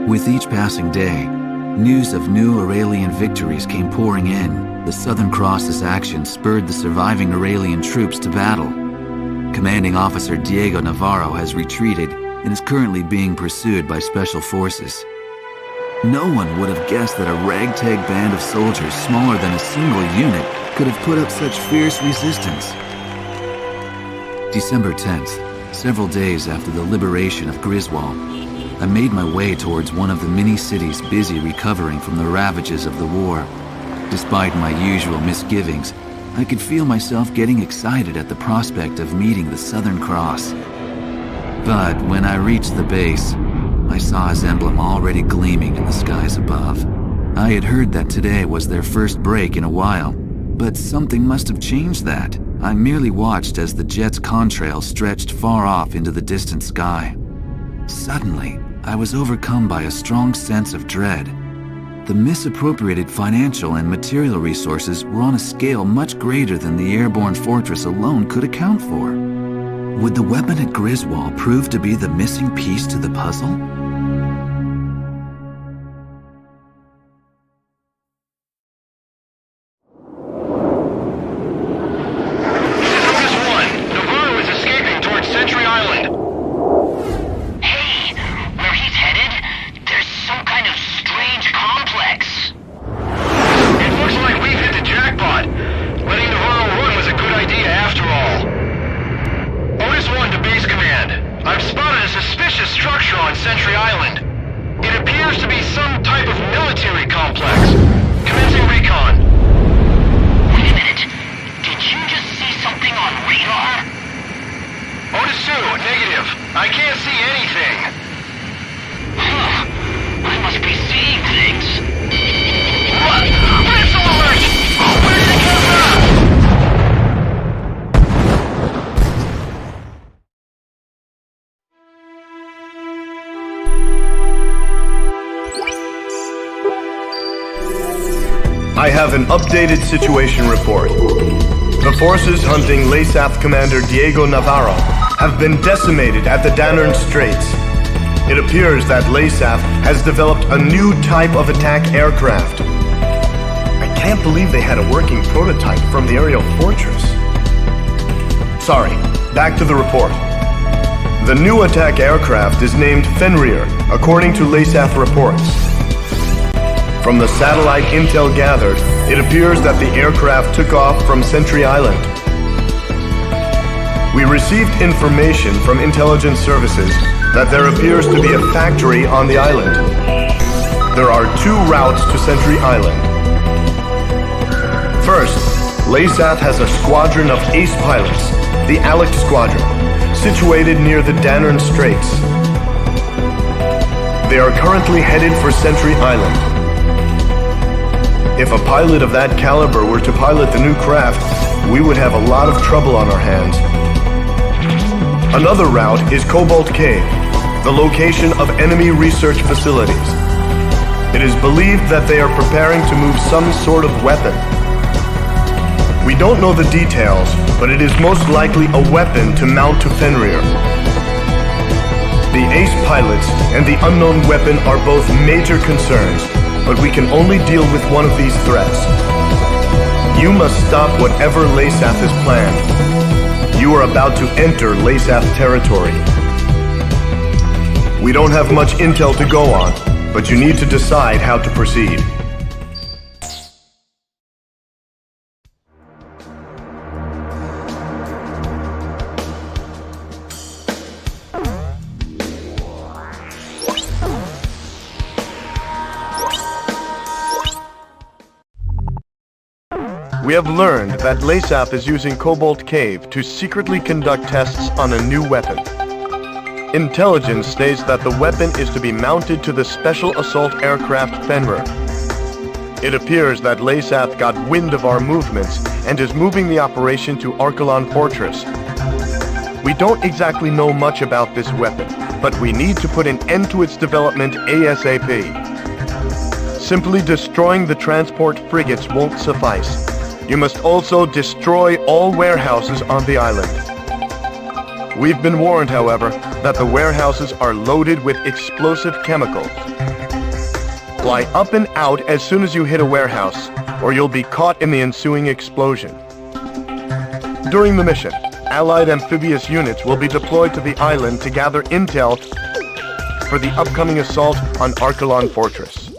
With each passing day, news of new Aurelian victories came pouring in. The Southern Cross's action spurred the surviving Aurelian troops to battle. Commanding Officer Diego Navarro has retreated and is currently being pursued by Special Forces. No one would have guessed that a ragtag band of soldiers smaller than a single unit could have put up such fierce resistance. December 10th, several days after the liberation of Griswold, I made my way towards one of the mini-cities busy recovering from the ravages of the war. Despite my usual misgivings, I could feel myself getting excited at the prospect of meeting the Southern Cross. But when I reached the base, I saw his emblem already gleaming in the skies above. I had heard that today was their first break in a while, but something must have changed that. I merely watched as the jet's contrail stretched far off into the distant sky. Suddenly, I was overcome by a strong sense of dread. The misappropriated financial and material resources were on a scale much greater than the airborne fortress alone could account for. Would the weapon at Griswold prove to be the missing piece to the puzzle? I have an updated situation report. The forces hunting LASAF Commander Diego Navarro have been decimated at the Danern Straits. It appears that LASAF has developed a new type of attack aircraft. I can't believe they had a working prototype from the aerial fortress. Sorry, back to the report. The new attack aircraft is named Fenrir, according to LASAF reports. From the satellite intel gathered, it appears that the aircraft took off from Sentry Island. We received information from intelligence services that there appears to be a factory on the island. There are two routes to Sentry Island. First, LASAF has a squadron of ace pilots, the Alec Squadron, situated near the Danern Straits. They are currently headed for Sentry Island. If a pilot of that caliber were to pilot the new craft, we would have a lot of trouble on our hands. Another route is Cobalt Cave, the location of enemy research facilities. It is believed that they are preparing to move some sort of weapon. We don't know the details, but it is most likely a weapon to mount to Fenrir. The ace pilots and the unknown weapon are both major concerns, but we can only deal with one of these threats. You must stop whatever LASAF has planned. You are about to enter LASAF territory. We don't have much intel to go on, but you need to decide how to proceed. We have learned that LASAF is using Cobalt Cave to secretly conduct tests on a new weapon. Intelligence states that the weapon is to be mounted to the Special Assault Aircraft Fenrir. It appears that LASAF got wind of our movements and is moving the operation to Archelon Fortress. We don't exactly know much about this weapon, but we need to put an end to its development ASAP. Simply destroying the transport frigates won't suffice. You must also destroy all warehouses on the island. We've been warned, however, that the warehouses are loaded with explosive chemicals. Fly up and out as soon as you hit a warehouse, or you'll be caught in the ensuing explosion. During the mission, Allied amphibious units will be deployed to the island to gather intel for the upcoming assault on Archelon Fortress.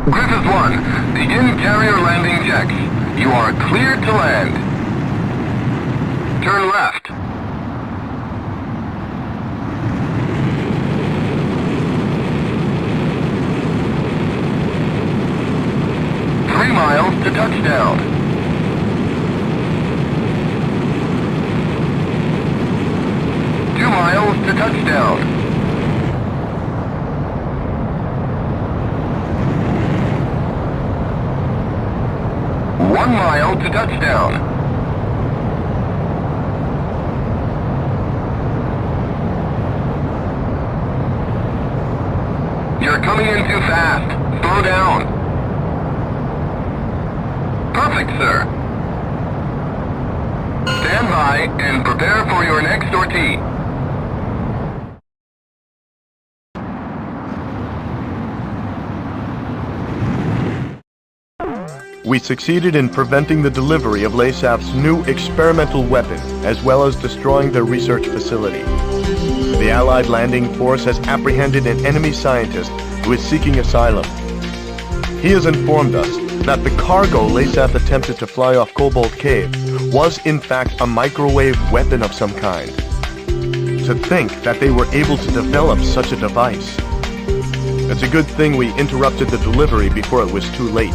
Griffith 1, begin carrier landing checks. You are cleared to land. Turn left. Miles to touchdown. Miles to touchdown. 1 mile to touchdown. You're coming in too fast. Slow down. Perfect, sir. Stand by and prepare for your next sortie. We succeeded in preventing the delivery of LASAF's new experimental weapon, as well as destroying their research facility. The Allied landing force has apprehended an enemy scientist who is seeking asylum. He has informed us that the cargo LASAF attempted to fly off Cobalt Cave was in fact a microwave weapon of some kind. To think that they were able to develop such a device. It's a good thing we interrupted the delivery before it was too late.